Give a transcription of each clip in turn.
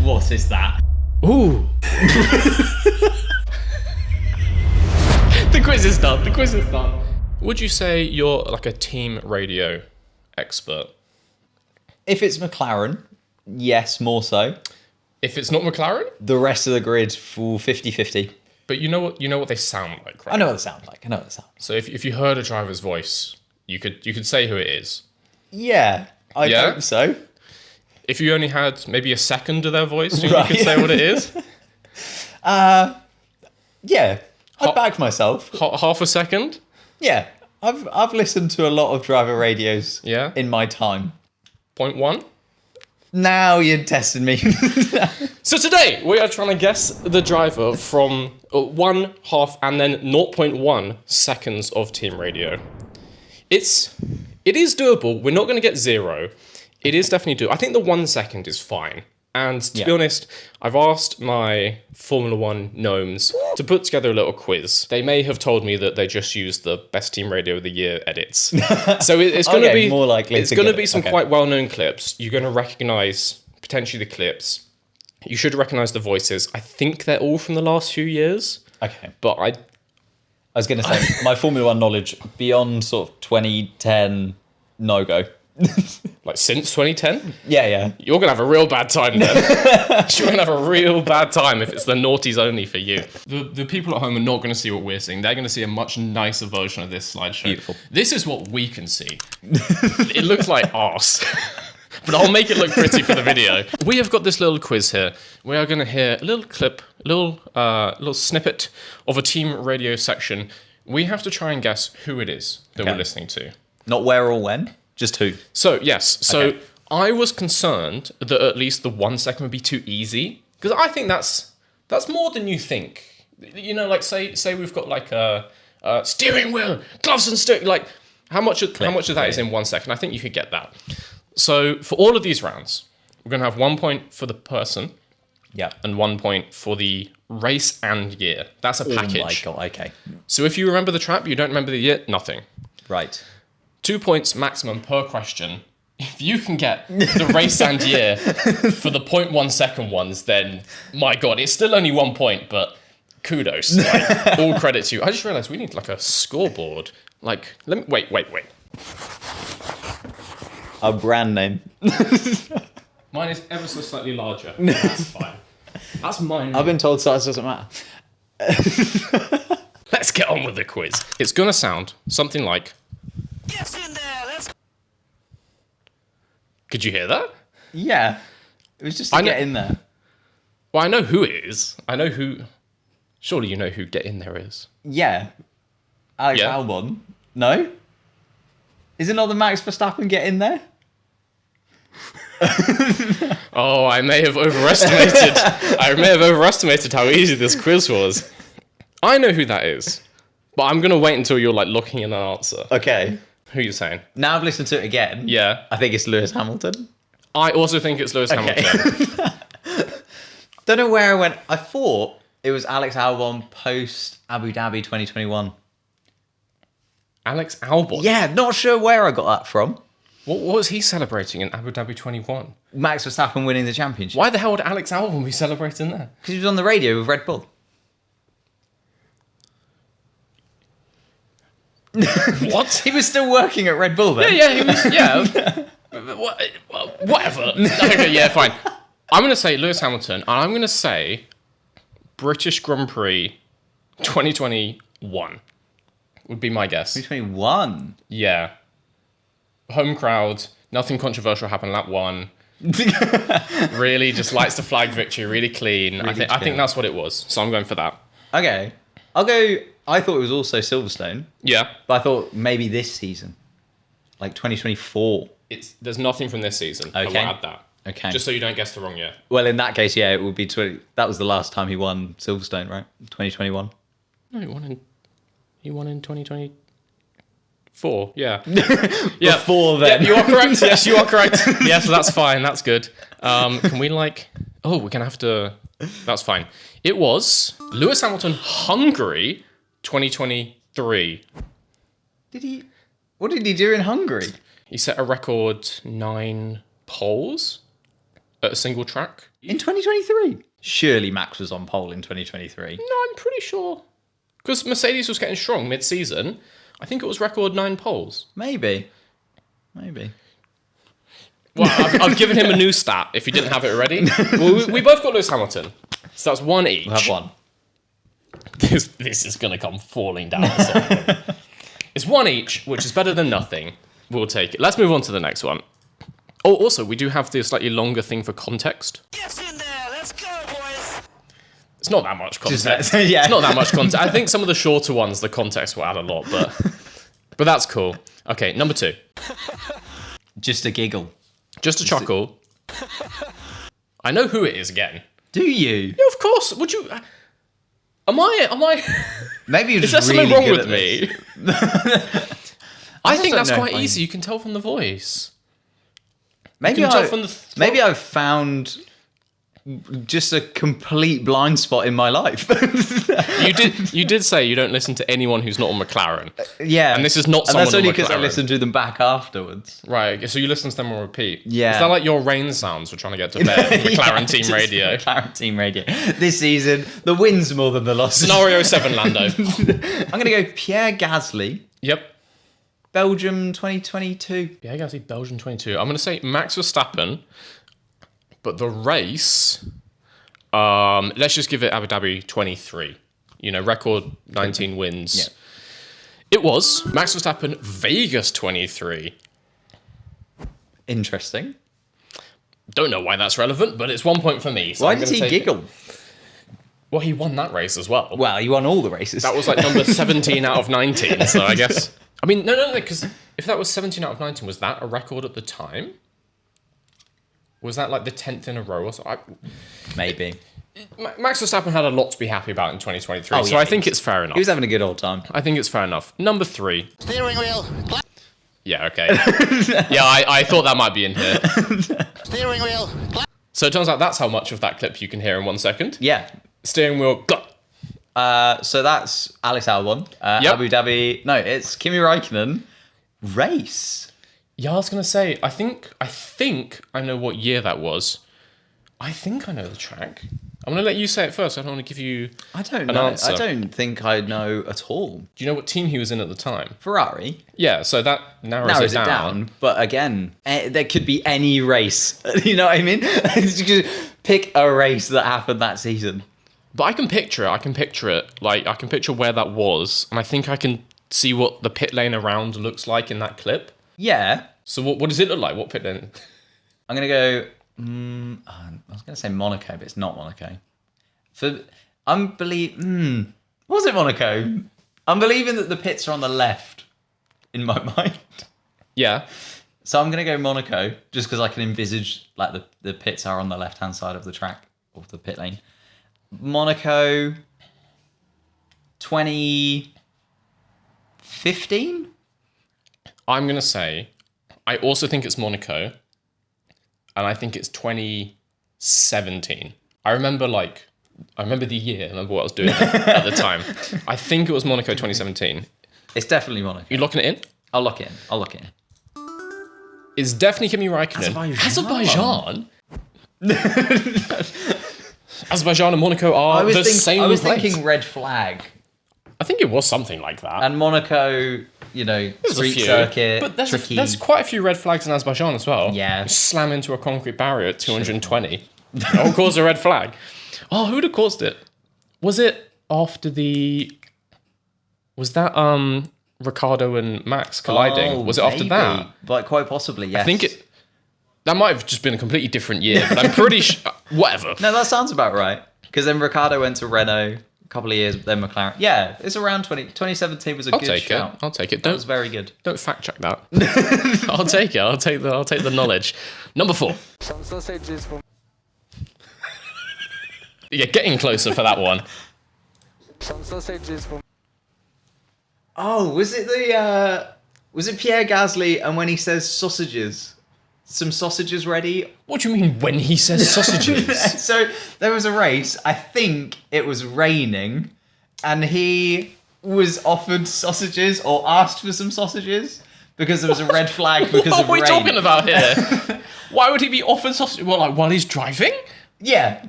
What is that? Ooh. The quiz is done. Would you say you're like a team radio expert? If it's McLaren, yes, more so. If it's not McLaren? The rest of the grid, full 50-50. But you know what they sound like, right? I know what they sound like. So if you heard a driver's voice, you could say who it is. Yeah, I hope so. If you only had maybe a second of their voice, you could say what it is? Yeah, I'd back myself. Half a second? Yeah, I've listened to a lot of driver radios in my time. 0.1? Now you're testing me. So today, we are trying to guess the driver from 1/2 and then 0.1 seconds of team radio. It is doable. We're not going to get 0. It is definitely doable. I think the 1 second is fine. And to be honest, I've asked my Formula 1 gnomes to put together a little quiz. They may have told me that they just used the best team radio of the year edits. So it's going to be more likely. It's going to be some quite well-known clips. You're going to recognize potentially the clips. You should recognize the voices. I think they're all from the last few years. Okay. But I was going to say, my Formula 1 knowledge beyond sort of 2010, no go. Like since 2010? Yeah. You're going to have a real bad time then. You're going to have a real bad time if it's the naughties only for you. The people at home are not going to see what we're seeing. They're going to see a much nicer version of this slideshow. Beautiful. This is what we can see. It looks like arse. But I'll make it look pretty for the video. We have got this little quiz here. We are going to hear a little clip, a little snippet of a team radio section. We have to try and guess who it is that we're listening to. Not where or when, just who. So, yes. So I was concerned that at least the 1 second would be too easy. Because I think that's more than you think. You know, like say we've got like a steering wheel, gloves and steering. Like how much of that is in 1 second? I think you could get that. So for all of these rounds, we're going to have 1 point for the person. Yeah. And 1 point for the race and year. That's a package. Oh my God, okay. So if you remember the trap, you don't remember the year, nothing. Right. 2 points maximum per question. If you can get the race and year for the 0.1 second ones, then my God, it's still only 1 point, but kudos. Like, all credit to you. I just realized we need like a scoreboard. Like, let me, wait. A brand name. Mine is ever so slightly larger. That's fine. That's mine. I've been told size doesn't matter. Let's get on with the quiz. It's going to sound something like... Get in there, let's... Could you hear that? Yeah. It was just to get in there. Well, I know who it is. I know who... Surely you know who Get In There is. Yeah. Alex Albon. No? Is it not the Max Verstappen Get In There? Oh, I may have overestimated how easy this quiz was. I know who that is. But I'm going to wait until you're like looking in an answer. Okay. Who are you saying? Now I've listened to it again. Yeah. I think it's Lewis Hamilton. I also think it's Lewis Hamilton. Don't know where I went. I thought it was Alex Albon post Abu Dhabi 2021. Alex Albon? Yeah, not sure where I got that from. What was he celebrating in Abu Dhabi 21? Max Verstappen winning the championship. Why the hell would Alex Albon be celebrating there? Because he was on the radio with Red Bull. What? He was still working at Red Bull then. Yeah, he was. Yeah. Whatever. Okay, yeah, fine. I'm going to say Lewis Hamilton, and I'm going to say British Grand Prix 2021 would be my guess. 2021? Yeah. Home crowd, nothing controversial happened in that one. Really, just lights the flag victory, really clean. Really I think that's what it was, so I'm going for that. Okay. I'll go... I thought it was also Silverstone. Yeah. But I thought maybe this season. Like 2024. There's nothing from this season. Okay. I will add that. Okay. Just so you don't guess the wrong year. Well, in that case, yeah, it would be... That was the last time he won Silverstone, right? 2021. No, he won in 2024. Yeah. Before then. Yeah, you are correct. Yes, you are correct. Yes, that's fine. That's good. Can we like... Oh, we're going to have to... That's fine. It was Lewis Hamilton, Hungary, 2023. What did he do in Hungary? He set a record 9 poles at a single track. In 2023? Surely Max was on pole in 2023. No, I'm pretty sure. Because Mercedes was getting strong mid-season. I think it was record 9 poles. Maybe. Well, I've given him a new stat if you didn't have it already. Well, we both got Lewis Hamilton. So that's 1 each. We'll have one. This is going to come falling down. It's 1 each, which is better than nothing. We'll take it. Let's move on to the next one. Oh, also, we do have the slightly longer thing for context. Get in there. Let's go, boys. It's not that much context. Yeah. It's not that much context. I think some of the shorter ones, the context will add a lot, but that's cool. Okay, number 2. Just a giggle. Just a chuckle. I know who it is again. Do you? Yeah, of course. Would you? Am I? Maybe you're Is just there really something wrong good with at me? this. I think don't that's know quite if I- easy. You can tell from the voice. Maybe can tell from the maybe I've found just a complete blind spot in my life. You did say you don't listen to anyone who's not on McLaren. Yeah, And this is not and someone that's only on because I McLaren. listened to them back afterwards. Right, so you listen to them on repeat. Yeah. Is that like your rain sounds we're trying to get to bed? McLaren Yeah, team just radio. McLaren team radio. This season, the wins more than the losses. Scenario 7, Lando. I'm going to go Pierre Gasly, Yep. Belgium 2022. Yeah, I gotta say Belgium 22. I'm going to say Max Verstappen, but the race, let's just give it Abu Dhabi 23. You know, record 19 wins. Yeah. It was Max Verstappen, Vegas 23. Interesting. Don't know why that's relevant, but it's 1 point for me. So Why I'm did gonna he take it. giggle? Well, he won that race as well. Well, he won all the races. That was like number 17 out of 19, so I guess... I mean, no, because if that was 17 out of 19, was that a record at the time? Was that like the 10th in a row or so? Maybe. Max Verstappen had a lot to be happy about in 2023, Oh, so yeah, I think it's fair enough. He was having a good old time. I think it's fair enough. Number 3. Steering wheel. Yeah, okay. Yeah, I thought that might be in here. Steering wheel. So it turns out that's how much of that clip you can hear in 1 second. Yeah. Steering wheel. So that's Alex Albon. Yep. Abu Dhabi. No, it's Kimi Räikkönen. Race. Yeah, I was gonna say. I think I know what year that was. I think I know the track. I'm gonna let you say it first. I don't want to give you. I don't An know. answer. I don't think I know at all. Do you know what team he was in at the time? Ferrari Yeah, so that narrows it down. But again, there could be any race. You know what I mean? Just pick a race that happened that season. But I can picture it. Like I can picture where that was, and I think I can see what the pit lane around looks like in that clip. Yeah. So what does it look like? What pit lane? I'm going to go... I was going to say Monaco, but it's not Monaco. Was it Monaco? I'm believing that the pits are on the left in my mind. Yeah. So I'm going to go Monaco, just because I can envisage like the pits are on the left-hand side of the track, of the pit lane. Monaco 2015? I'm gonna say, I also think it's Monaco, and I think it's 2017. I remember the year. I remember what I was doing at the time. I think it was Monaco 2017. It's definitely Monaco. You locking it in? I'll lock it in. It's definitely Kimi Räikkönen. Azerbaijan? Azerbaijan and Monaco are the same I was place. thinking red flag. I think it was something like that. And Monaco, you know, There's a street few. circuit, But tricky. there's quite a few red flags in Azerbaijan as well. Yeah. You slam into a concrete barrier at 220. That will cause a red flag. Oh, who would have caused it? Was it after was that Ricardo and Max colliding? Oh, Was it after maybe. that? Like, quite possibly, yes. I think that might have just been a completely different year, but I'm pretty sure. Whatever. No, that sounds about right. Because then Ricardo went to Renault a couple of years, then McLaren. Yeah, it's around 2017 was a I'll good take shout. it. I'll take it. That was very good. Don't fact check that. I'll take it. I'll take the knowledge. Number 4. Some sausages for Yeah, getting closer for that one. some sausages for Oh, was it Pierre Gasly and when he says sausages? Some sausages ready? What do you mean when he says sausages? So there was a race, I think it was raining, and he was offered sausages or asked for some sausages because there was a red flag because What of are we rain. talking about here? Why would he be offered sausage? Well, like while he's driving? Yeah.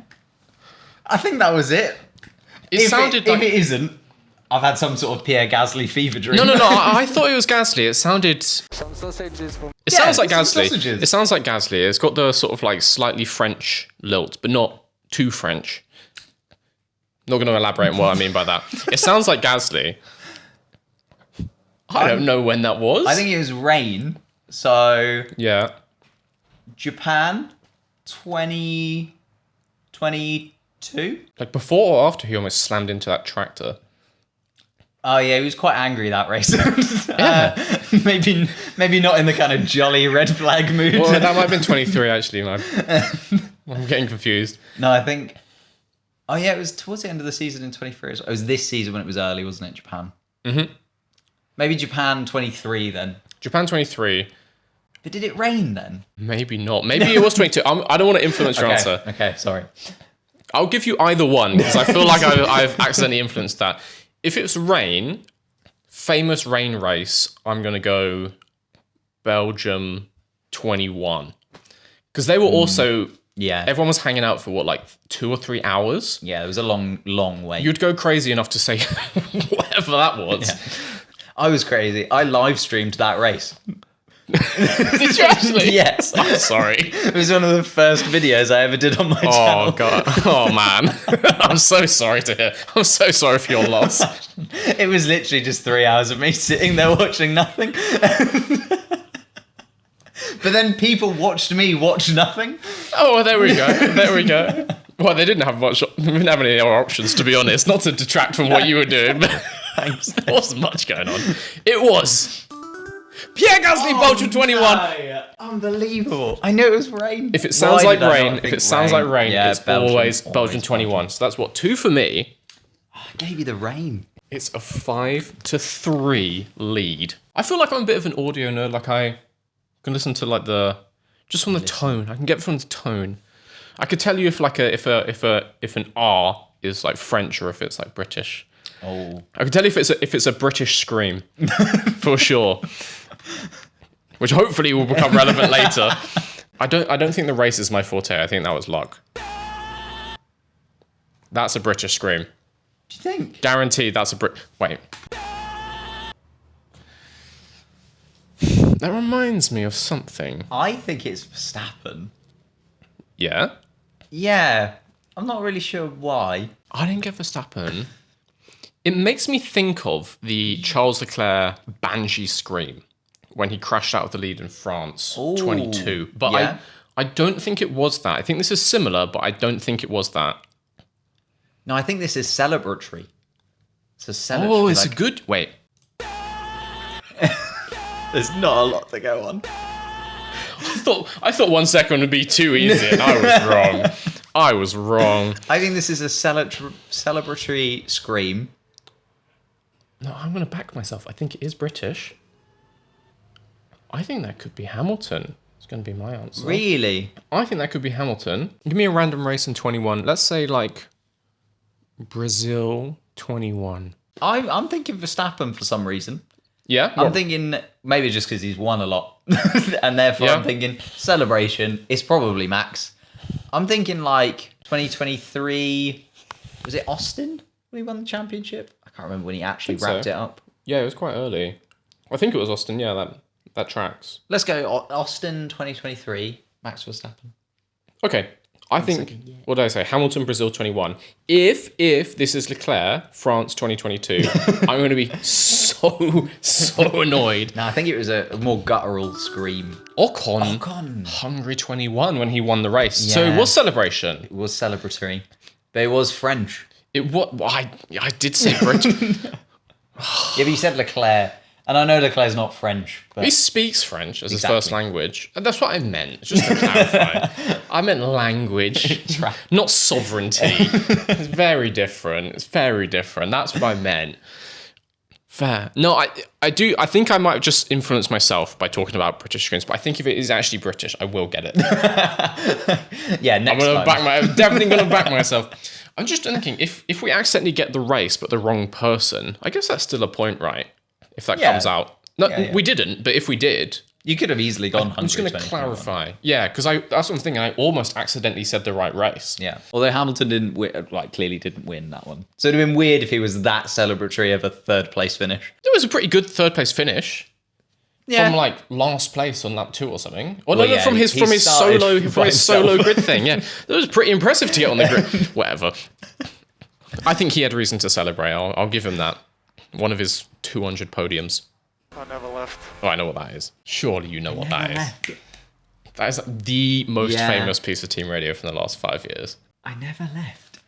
I think that was it. It sounded like... If it isn't, I've had some sort of Pierre Gasly fever dream. No. I thought it was Gasly. It sounded... Some sausages for me. It sounds like some Gasly. sausages. It sounds like Gasly. It's got the sort of like slightly French lilt, but not too French. Not going to elaborate on what I mean by that. It sounds like Gasly. I don't know when that was. I think it was rain. So Yeah. Japan 2022. Like before or after he almost slammed into that tractor. Oh yeah, he was quite angry that race. Yeah. Maybe not in the kind of jolly red flag mood. Well, that might have been 23 actually, man. I'm getting confused. No, I think. Oh yeah, it was towards the end of the season in 23. It was this season when it was early, wasn't it? Japan. Mm-hmm. Maybe Japan 23 then. Japan 23. But did it rain then? Maybe not. Maybe it was 22. I don't want to influence your answer. Okay, sorry. I'll give you either one because I feel like I've accidentally influenced that. If it's rain, famous rain race, I'm going to go Belgium 21. Because they were also... Yeah. Everyone was hanging out for, what, like 2 or 3 hours? Yeah, it was a long wait. You'd go crazy enough to say whatever that was. Yeah. I was crazy. I live streamed that race. Did you actually? Yes. I'm sorry. It was one of the first videos I ever did on my channel. Oh, God. Oh, man. I'm so sorry to hear. I'm so sorry for your loss. It was literally just 3 hours of me sitting there watching nothing. But then people watched me watch nothing. Oh, well, there we go. There we go. Well, they didn't have much. They didn't have any other options, to be honest. Not to detract from what you were doing, but Thanks. there wasn't much going on. It was Pierre Gasly, Belgium 21. No. Unbelievable. I knew it was rain. If it sounds Why like did I not rain, think if it sounds like rain, Yeah, it's always Belgium 21. So that's what, 2 for me. I gave you the rain. It's a 5-3 lead. I feel like I'm a bit of an audio nerd. Like I can listen to like just from the tone. I can get from the tone. I could tell you if like if an R is like French or if it's like British. Oh. I can tell you if it's a British scream for sure, which hopefully will become relevant later. I don't think the race is my forte. I think that was luck. That's a British scream. Do you think? Guaranteed. That's a Wait. That reminds me of something. I think it's Verstappen. Yeah. Yeah. I'm not really sure why. I didn't get Verstappen. It makes me think of the Charles Leclerc Banshee scream when he crashed out of the lead in France, Ooh, 22. But yeah. I don't think it was that. I think this is similar, but I don't think it was that. No, I think this is celebratory. It's a celebratory. Oh, it's a good... Wait. There's not a lot to go on. I thought 1 second would be too easy, and I was wrong. I was wrong. I think this is a celebratory scream. No, I'm going to back myself. I think it is British. I think that could be Hamilton. It's going to be my answer. Really? I think that could be Hamilton. Give me a random race in 21. Let's say, like, Brazil 21. I'm thinking Verstappen for some reason. Yeah? I'm thinking maybe just because he's won a lot. And therefore Yeah. I'm thinking celebration. It's probably Max. I'm thinking like 2023. Was it Austin when he won the championship? I can't remember when he actually Think so. wrapped it up. Yeah, it was quite early. I think it was Austin. Yeah, that tracks. Let's go Austin 2023. Max Verstappen. Okay. I think, what did I say? Hamilton, Brazil 21. If this is Leclerc, France 2022, I'm going to be so annoyed. No, I think it was a more guttural scream. Ocon. Hungary 21 when he won the race. So it Yeah. was celebration. It was celebratory. But it was French. It what I did say British. Yeah, but you said Leclerc. And I know Leclerc's not French, but He speaks French as his Exactly. first language. And that's what I meant, just to clarify. I meant language, not sovereignty. It's very different. It's very different. That's what I meant. Fair. No, I do. I think I might have just influenced myself by talking about British screens, but I think if it is actually British, I will get it. yeah, next time. I'm definitely going to back myself. I'm just thinking, if we accidentally get the race, but the wrong person, I guess that's still a point, right? If that Yeah. comes out. No, Yeah. we didn't, but if we did, You could have easily gone Hungary. I'm just going to 2021. clarify. Yeah, because that's what I'm thinking. I almost accidentally said the right race. Yeah. Although Hamilton didn't clearly didn't win that one. So it'd have been weird if he was that celebratory of a third place finish. It was a pretty good third place finish. Yeah. From like last place on lap 2 or something. Or Well, no, yeah, from his he started by solo himself. grid thing. Yeah, that was pretty impressive to get on the grid. Whatever. I think he had reason to celebrate. I'll give him that. One of his 200 podiums. I never left. Oh, I know what that is. Surely you know what that is. left. That is the most Yeah. famous piece of team radio from the last 5 years. I never left.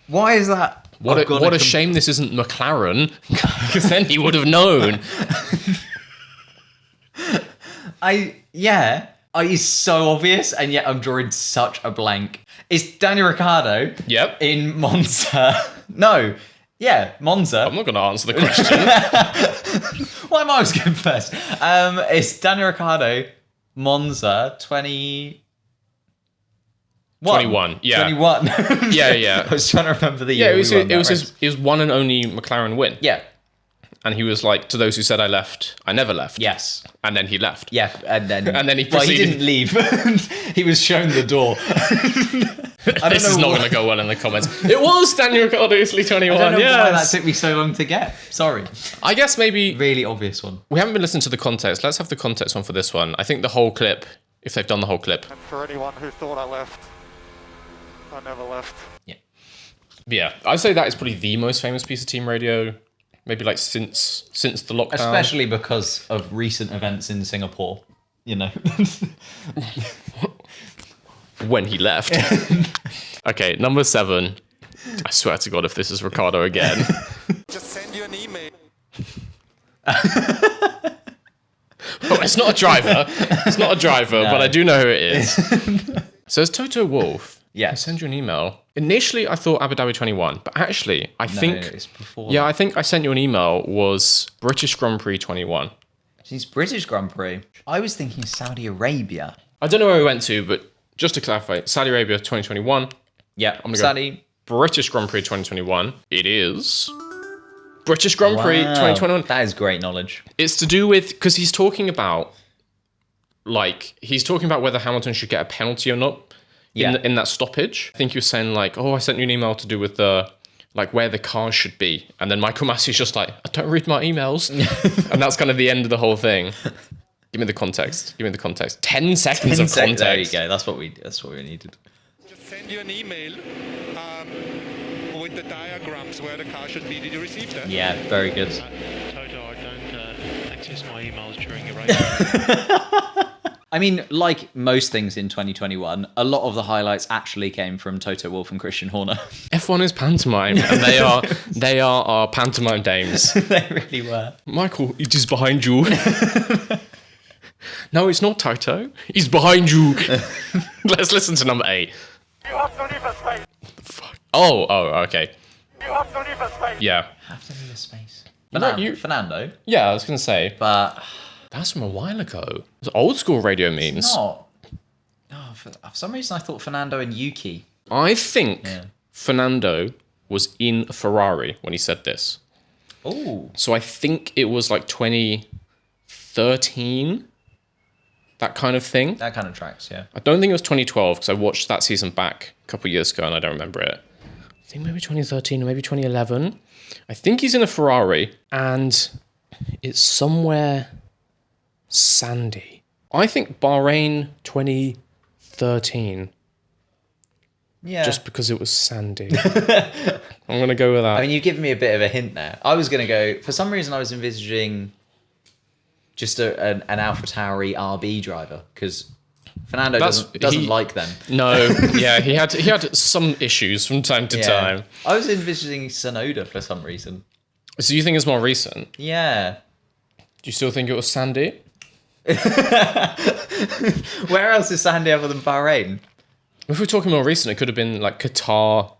Why is that? What a shame this isn't McLaren, because then he would have known. It's so obvious, and yet I'm drawing such a blank. It's Daniel Ricciardo. Yep. In Monza. No. Yeah, Monza. I'm not going to answer the question. Why am I always going first? It's Daniel Ricciardo, Monza, 21. 21, yeah. 21. Yeah. I was trying to remember the Yeah, year. it was his one and only McLaren win. Yeah. And he was like, to those who said I left, I never left. Yes. And then he left. Yeah, and then And then he he proceeded- didn't leave. He was shown the door. This is not going to go well in the comments. It was Daniel Ricciardo Italy 21. I don't know why that Yes. took me so long to get. Sorry. I guess maybe Really obvious one. we haven't been listening to the context. Let's have the context one for this one. I think the whole clip, if they've done the whole clip. And for anyone who thought I left, I never left. Yeah, I'd say that is probably the most famous piece of team radio. Maybe like since the lockdown. Especially because of recent events in Singapore. You know. When he left. Okay, number 7. I swear to God, if this is Ricardo again. Just send you an email. Oh, it's not a driver. It's not a driver, but I do know who it is. So it's Toto Wolff. Yes. I send you an email. Initially, I thought Abu Dhabi 21, but actually, I think... it's before. Yeah, I think I sent you an email was British Grand Prix 21. She's British Grand Prix. I was thinking Saudi Arabia. I don't know where we went to, but just to clarify, Saudi Arabia 2021. Yeah, I'm gonna Saudi. go British Grand Prix 2021. It is British Grand Prix Wow, 2021. That is great knowledge. It's to do with, because he's talking about whether Hamilton should get a penalty or not in that stoppage. I think he was saying like, oh, I sent you an email to do with the where the cars should be, and then Michael Massey's just like, I don't read my emails, and that's kind of the end of the whole thing. Give me the context. 10 seconds of context. There you go. That's what we needed. Just send you an email with the diagrams where the car should be. Did you receive that? Yeah, very good. Toto, I don't access my emails during a race. I mean, like most things in 2021, a lot of the highlights actually came from Toto Wolff and Christian Horner. F1 is pantomime, and they are our pantomime dames. They really were. Michael, it is behind you. No, it's not Toto. He's behind you. Let's listen to number 8. You have to leave a space. Fuck. Oh, okay. You have to leave a space. Yeah. Have to leave a space. know, Fernando. Yeah, I was going to say. But That's from a while ago. It's old school radio memes. not. Oh, for some reason I thought Fernando and Yuki. I think Yeah. Fernando was in a Ferrari when he said this. Oh. So I think it was like 2013, that kind of thing. That kind of tracks, yeah. I don't think it was 2012 because I watched that season back a couple of years ago and I don't remember it. I think maybe 2013 or maybe 2011. I think he's in a Ferrari and it's somewhere sandy. I think Bahrain 2013 Yeah. just because it was sandy. I'm going to go with that. I mean, you've given me a bit of a hint there. I was going to go, for some reason I was envisaging just an AlphaTauri RB driver because Fernando doesn't like them. No, yeah, he had some issues from time to time. I was envisaging Sonoda for some reason. So you think it's more recent? Yeah. Do you still think it was Sandy? Where else is Sandy other than Bahrain? If we're talking more recent, it could have been like Qatar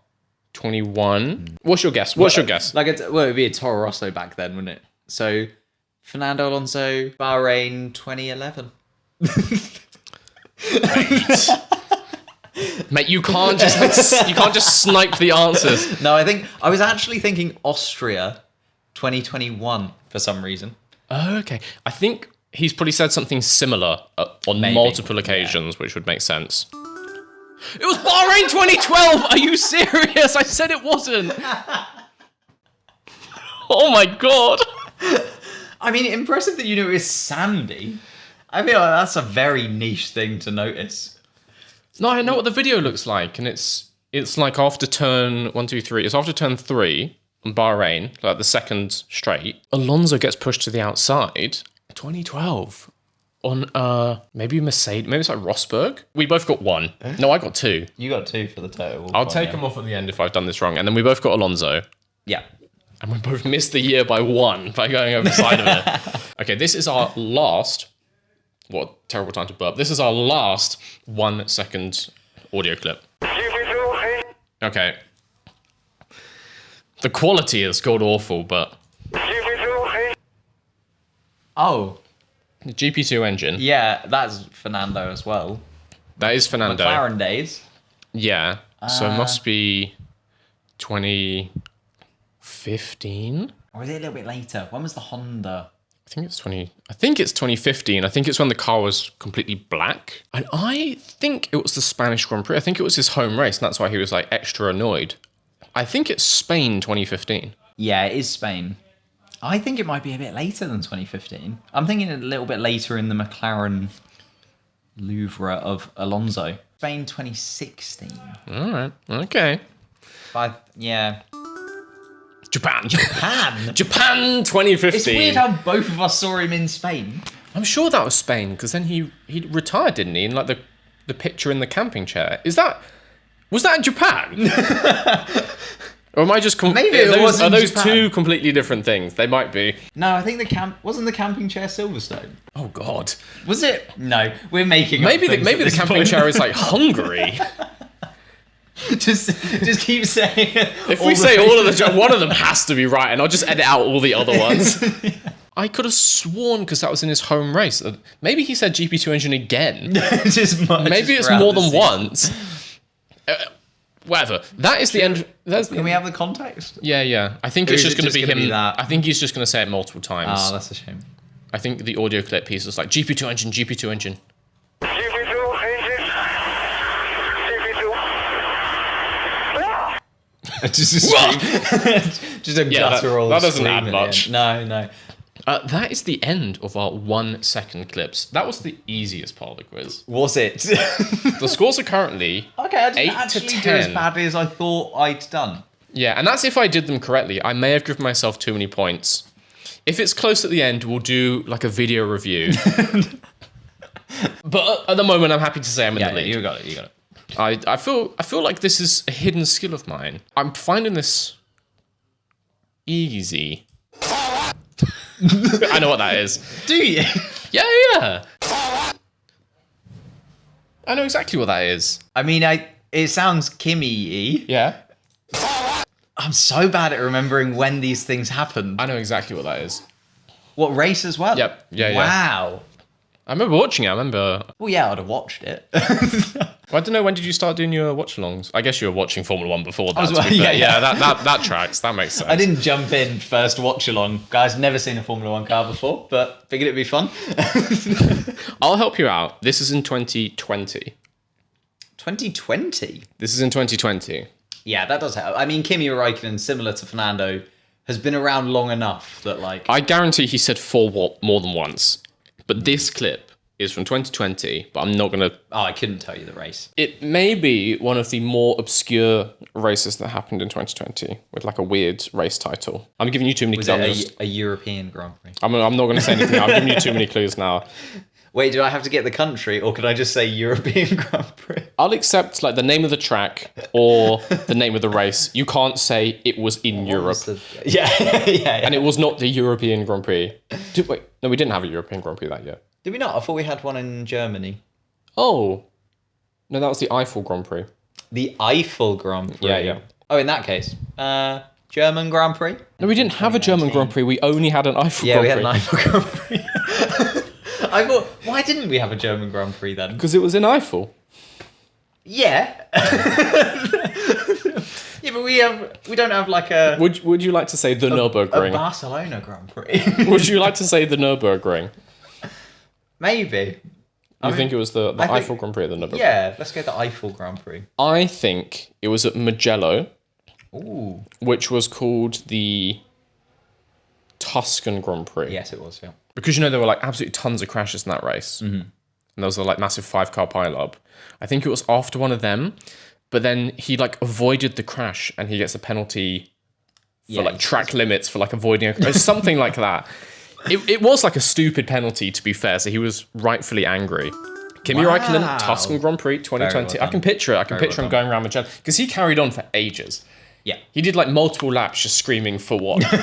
21. What's your guess? What's your guess? Like, it would be a Toro Rosso back then, wouldn't it? So, Fernando Alonso, Bahrain 2011. Mate, you can't just snipe the answers. No, I was actually thinking Austria 2021 for some reason. Okay. I think he's probably said something similar on Maybe, multiple occasions, which would make sense. It was Bahrain 2012! Are you serious? I said it wasn't! Oh my god! I mean, impressive that you know it's sandy. I feel like that's a very niche thing to notice. No, I know what the video looks like, and it's like after turn 1, 2, 3. It's after turn 3 on Bahrain, like the second straight. Alonso gets pushed to the outside. 2012 on maybe Mercedes, maybe it's like Rosberg. We both got 1. No, I got 2. You got 2 for the total. I'll take them off at the end if I've done this wrong, and then we both got Alonso. Yeah. And we both missed the year by 1 by going over the side of it. Okay, this is our last. What a terrible time to burp. This is our last 1 second audio clip. Okay. The quality is god awful, but. Oh, The GP2 engine. yeah, that's Fernando as well. That is Fernando. McLaren days. Yeah. So it must be 2015? Or is it a little bit later? When was the Honda? I think it's 2015. I think it's when the car was completely black. And I think it was the Spanish Grand Prix. I think it was his home race, and that's why he was like extra annoyed. I think it's Spain 2015. Yeah, it is Spain. I think it might be a bit later than 2015. I'm thinking a little bit later in the McLaren Louvre of Alonso. Spain 2016. All right. Okay. Yeah. Japan. Japan? Japan 2015. It's weird how both of us saw him in Spain. I'm sure that was Spain, because then he retired, didn't he? In like the picture in the camping chair. Was that in Japan? Or am I just Maybe it was are in those Japan. 2 completely different things? They might be. No, I think wasn't the camping chair Silverstone? Oh god. Was it? No, we're making up Maybe things the at this camping point. chair is like Hungary. just keep saying. If we say all of the one of them has to be right, and I'll just edit out all the other ones. I could have sworn, because that was in his home race. Maybe he said GP2 engine again. Maybe it's more than once. Whatever. That is the end. Can we have the context? Yeah. I think Or it's is just it going to just be gonna him. be that? I think he's just going to say it multiple times. Oh, that's a shame. I think the audio clip piece is like GP2 engine, GP2 engine. Just a scream. Just a Yeah, guttural that doesn't scream add at the much. end. No. That is the end of our 1 second clips. That was the easiest part of the quiz. Was it? The scores are currently Okay, I 8 didn't to actually do 10. as badly as I thought I'd done. Yeah, and that's if I did them correctly. I may have given myself too many points. If it's close at the end, we'll do like a video review. But at the moment, I'm happy to say I'm in the lead. You got it. I feel like this is a hidden skill of mine. I'm finding this easy. I know what that is. Do you? Yeah. I know exactly what that is. I mean, it sounds Kimmy-y. Yeah. I'm so bad at remembering when these things happened. I know exactly what that is. What, race as well? Yep. Yeah. Wow. I remember watching it. Well, yeah, I'd have watched it. I don't know, when did you start doing your watch-alongs? I guess you were watching Formula 1 before that. was- to be fair. yeah. That tracks. That makes sense. I didn't jump in first watch along. Guys, never seen a Formula 1 car before, but figured it'd be fun. I'll help you out. This is in 2020. 2020? This is in 2020. Yeah, that does help. I mean, Kimi Räikkönen, similar to Fernando, has been around long enough that, like... I guarantee he said more than once. But this clip is from 2020, but I'm not going to... Oh, I couldn't tell you the race. It may be one of the more obscure races that happened in 2020, with like a weird race title. I'm giving you too many Was clues. it a European Grand Prix? I'm not going to say anything. I'm giving you too many clues now. Wait, do I have to get the country, or could I just say European Grand Prix? I'll accept like the name of the track or the name of the race. You can't say it was in Europe. Yeah. And it was not the European Grand Prix. No, we didn't have a European Grand Prix that year. Did we not? I thought we had one in Germany. Oh. No, that was the Eiffel Grand Prix. The Eiffel Grand Prix? Yeah. Oh, in that case. German Grand Prix? No, we didn't have a German Grand Prix. We only had an Eiffel Yeah, Grand we Prix. had an Eiffel Grand Prix. I thought, why didn't we have a German Grand Prix then? Because it was in Eiffel. Yeah. Yeah, but but we don't have like a Would you like to say the a Nürburgring? Barcelona Grand Prix. Would you like to say the Nürburgring? Maybe. You think it was the I think- Eiffel Grand Prix at the Nürburgring? Yeah, let's go the Eiffel Grand Prix. I think it was at Mugello, Ooh. which was called the Tuscan Grand Prix. Yes, it was. Yeah. Because there were like absolutely tons of crashes in that race. Mm-hmm. And there was a like massive 5-car pile-up. I think it was after one of them, but then he like avoided the crash and he gets a penalty for like track limits for like avoiding something like that. It was like a stupid penalty, to be fair, so he was rightfully angry. Kimi Räikkönen, Tuscan Grand Prix 2020. well I can picture it. I can picture him going around Mugello. Because he carried on for ages. Yeah. He did like multiple laps just screaming for what. So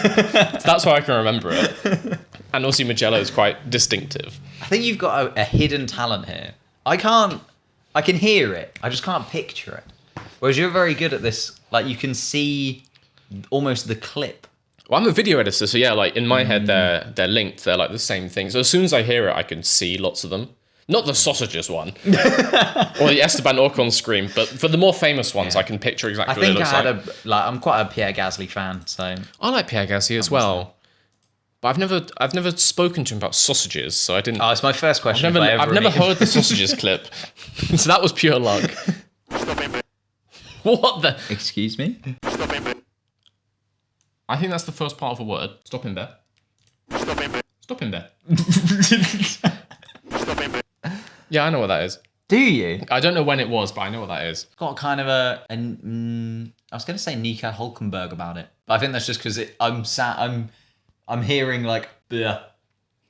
that's why I can remember it. And also Mugello is quite distinctive. I think you've got a hidden talent here. I can hear it. I just can't picture it. Whereas you're very good at this. Like you can see almost the clip. Well, I'm a video editor, so yeah, like in my head they're linked. They're like the same thing. So as soon as I hear it, I can see lots of them. Not the sausages one, or the Esteban Ocon scream, but for the more famous ones, I can picture exactly I what it think looks like. I'm quite a Pierre Gasly fan, so I like Pierre Gasly as well, but I've never spoken to him about sausages, so I didn't. it's my first question. I've never heard the sausages clip, so that was pure luck. What the? Excuse me. I think that's the first part of a word. Stop him there. Stop him there. Yeah, I know what that is. Do you? I don't know when it was, but I know what that is. Got kind of I was going to say Nico Hulkenberg about it, but I think that's just because I'm hearing like bleh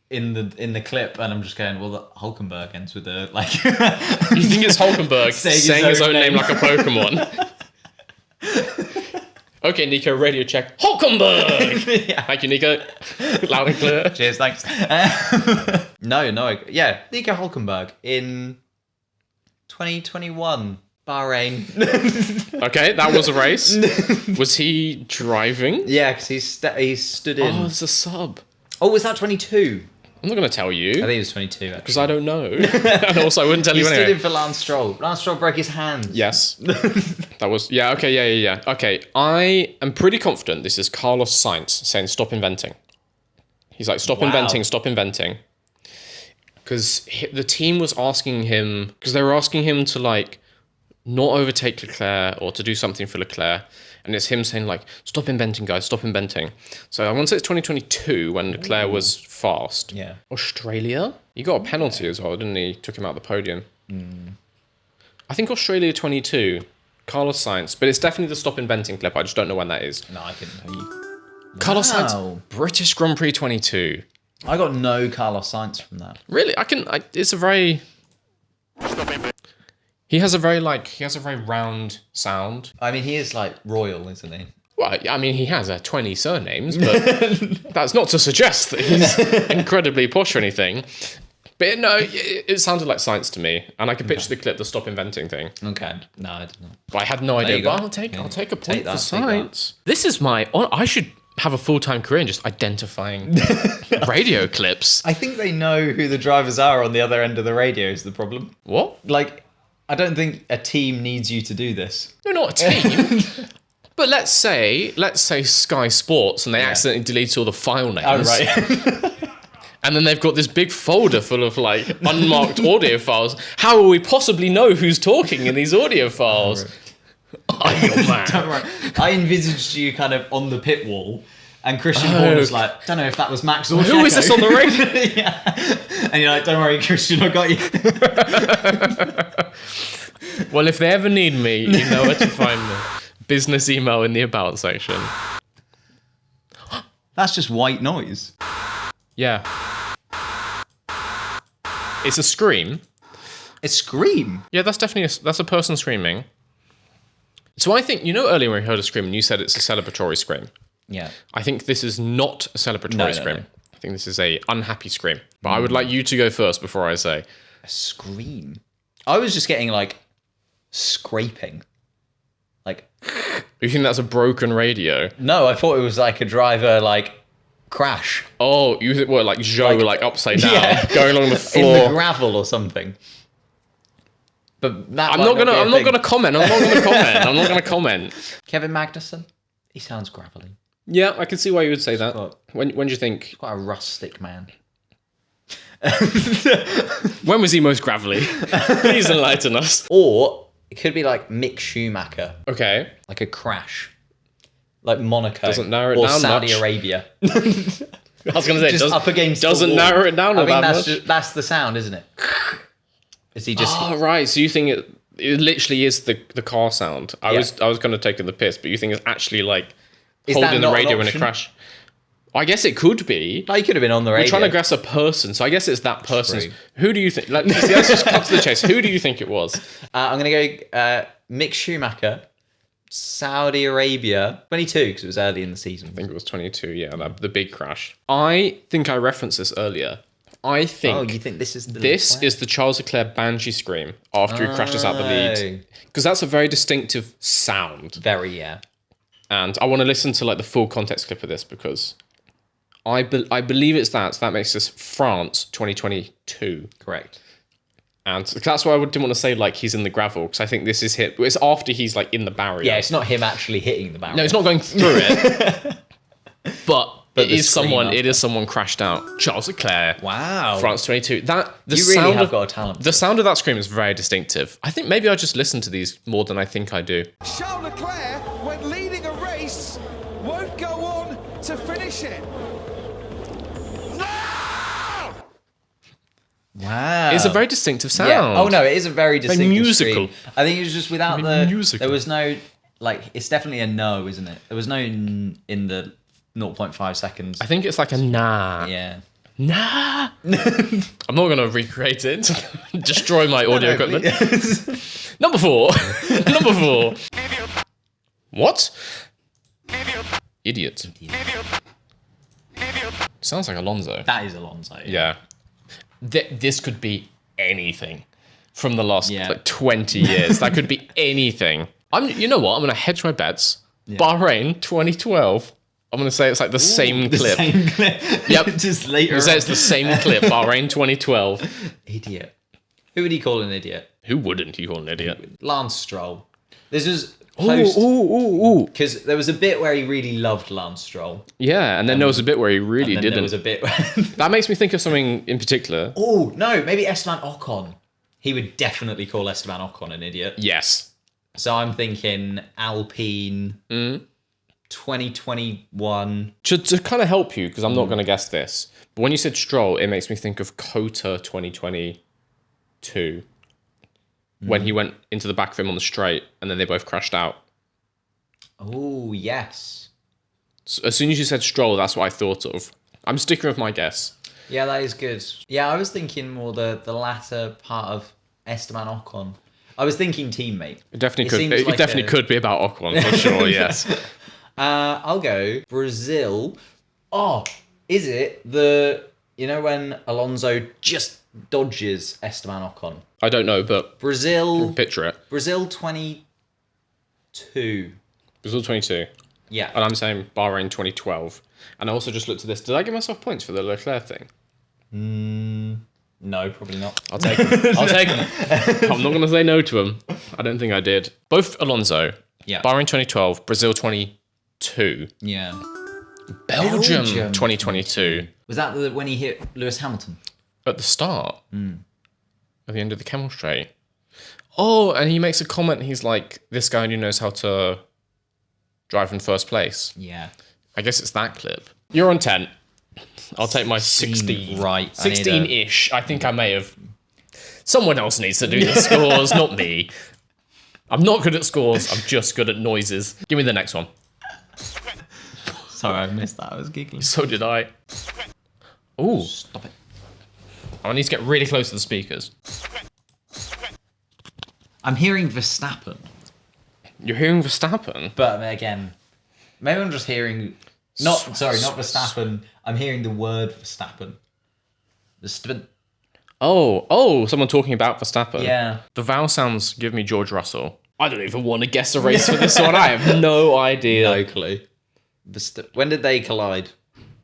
in the clip, and I'm just going, well, the Hulkenberg ends with a like. You think it's Hulkenberg saying his own name like a Pokemon? Okay, Nico, radio check. Hulkenberg! Yeah. Thank you, Nico. Loud and clear. Cheers, thanks. No, yeah, Nico Hulkenberg in 2021 Bahrain. Okay, that was a race. Was he driving? Yeah, because he stood in. Oh, it's a sub. Oh, was that 22? I'm not going to tell I you, think it was 22 actually. because I don't know. And also, I wouldn't tell He you stood anyway. in for Lance Stroll. Lance Stroll broke his hand. Yes. That was... Yeah, okay, yeah. Okay, I am pretty confident this is Carlos Sainz saying stop inventing. He's like, stop inventing. Because the team was asking him... Because they were asking him to, like, not overtake Leclerc or to do something for Leclerc. And it's him saying, like, stop inventing, guys, stop inventing. So I want to say it's 2022 when Leclerc was fast. Yeah. Australia? He got a penalty as well, didn't he? Took him out the podium. I think Australia 22, Carlos Sainz, but it's definitely the stop inventing clip. I just don't know when that is. No, I couldn't tell you. Carlos Wow. Sainz, British Grand Prix 22. I got no Carlos Sainz from that. Really? It's a very... He has a very round sound. I mean, he is like royal, isn't he? Well, I mean, he has 20 surnames, but that's not to suggest that he's incredibly posh or anything. But no, it sounded like Sainz to me, and I could picture the clip, the stop inventing thing. Okay. No, I didn't know. But I had no idea. you go. But I'll take a point Take for that, take Sainz. This is I should have a full-time career in just identifying radio clips. I think they know who the drivers are on the other end of the radio is the problem. What? Like, I don't think a team needs you to do this. No, not a team. But let's say Sky Sports and they accidentally delete all the file names. Oh, right. And then they've got this big folder full of like unmarked audio files. How will we possibly know who's talking in these audio files? I'm your man. Don't worry. I envisaged you kind of on the pit wall, and Christian Horner's like, don't know if that was Max or Who is this on the radio? Yeah. And you're like, don't worry, Christian, I got you. Well, if they ever need me, you know where to find me. Business email in the about section. That's just white noise. Yeah. It's a scream. A scream. Yeah, that's definitely that's a person screaming. So I think, earlier when we heard a scream and you said it's a celebratory scream. Yeah. I think this is not a celebratory scream. No. I think this is a unhappy scream. But I would like you to go first before I say. A scream. I was just getting like scraping. Like, You think that's a broken radio? no, I thought it was like a driver like crash Oh, you think what, like Joe, like upside down, Yeah. going along the in the floor? gravel or something. But that I'm might not be a thing. gonna comment. I'm not gonna comment. Kevin Magnussen. He sounds gravelly. Yeah, I can see why you would say that. got- When do you think? Quite a rustic man. When was he most gravelly? Please enlighten us. Or it could be like Mick Schumacher, Okay. like a crash, like Monaco, Doesn't narrow it or down Saudi much. Arabia. I was gonna say Just up against the doesn't wall. narrow it down I all think that much. that's the sound, isn't it? Is he just? Oh right, so you think it literally is the car sound? I Yeah. was going to take the piss, but you think it's actually like Is that holding the not an radio in a option? crash? I guess it could be. No, he could have been on the radio. We're trying to guess a person, so I guess it's that person's. True. Who do you think? Let's just cut to the chase. Who do you think it was? I'm gonna go Mick Schumacher, Saudi Arabia, 22 because it was early in the season. I think it was 22. Yeah, the big crash. I think I referenced this earlier. I think. Oh, you think this is the This Leclerc? is the Charles Leclerc Banshee scream after he crashes out the lead. Because that's a very distinctive sound. Very, yeah. And I want to listen to like the full context clip of this because I believe it's that. So that makes this France 2022. Correct. And that's why I didn't want to say like he's in the gravel because I think this is hit. It's after he's like in the barrier. Yeah, it's not him actually hitting the barrel. No, it's not going through it. but it the is scream someone. after. It is someone crashed out. Charles Leclerc. Wow. France 22. That the You really sound have of, got a talent. The sound of that scream is very distinctive. I think maybe I just listen to these more than I think I do. Charles Leclerc, when leading a race, won't go on to finish it. Wow. It's a very distinctive sound. Yeah. Oh no, it is a very distinctive musical. scream. I think it was just without Very the. musical. There was no like. It's definitely a no, isn't it? There was no n in the 0.5 seconds. I think it's like a nah. Yeah. Nah. I'm not going to recreate it. Destroy my audio equipment. Number 4. Number 4. What? Idiot. Sounds like Alonso. That is Alonso. Yeah. This could be anything from the last Yeah. like 20 years. That could be anything. You know what? I'm going to hedge my bets. Bahrain 2012. I'm going to say it's like the same The clip. same clip. Yep. Just later. I'm gonna say on. it's the same clip. Bahrain 2012. Idiot. Who would he call an idiot? Who wouldn't you call an idiot? Lance Stroll. This was Ooh, post ooh. because there was a bit where he really loved Lance Stroll. Yeah, and then there was a bit where he really And then didn't. there was a bit where That makes me think of something in particular. oh no, maybe Esteban Ocon. He would definitely call Esteban Ocon an idiot. Yes. So I'm thinking Alpine 2021. To kind of help you, because I'm not going to guess this, but when you said Stroll, it makes me think of Cota 2022. When he went into the back of him on the straight, and then they both crashed out. Oh yes. So as soon as you said Stroll, that's what I thought of. I'm sticking with my guess. Yeah, that is good. Yeah, I was thinking more the latter part of Esteban Ocon. I was thinking teammate. It definitely It could. seems It like definitely a- could be about Ocon for sure. Yes. I'll go Brazil. Oh, is it when Alonso just dodges Esteban Ocon? I don't know, but Brazil picture it. Brazil 22. Brazil 22. Yeah. And I'm saying Bahrain 2012. And I also just looked at this. Did I give myself points for the Leclerc thing? No, probably not. I'll take them. I'll take them. I'm not going to say no to them. I don't think I did. Both Alonso. Yeah. Bahrain 2012. Brazil 22. Yeah. Belgium, Belgium 2022. Was that when he hit Lewis Hamilton? At the start. At the end of the Camel Straight. Oh, and he makes a comment. He's like, this guy only knows how to drive in first place. Yeah. I guess it's that clip. You're on 10. I'll take my 16. Right. I need 16-ish. I think I may have... Someone else needs to do the scores, not me. I'm not good at scores. I'm just good at noises. Give me the next one. Sorry, I missed that. I was giggling. So did I. Ooh. Stop it. I need to get really close to the speakers. I'm hearing Verstappen. You're hearing Verstappen? But again, maybe I'm just hearing... not Verstappen. I'm hearing the word Verstappen. Verstappen. Oh, someone talking about Verstappen. Yeah. The vowel sounds give me George Russell. I don't even want to guess a race for this one. I have no idea. No clue. When did they collide?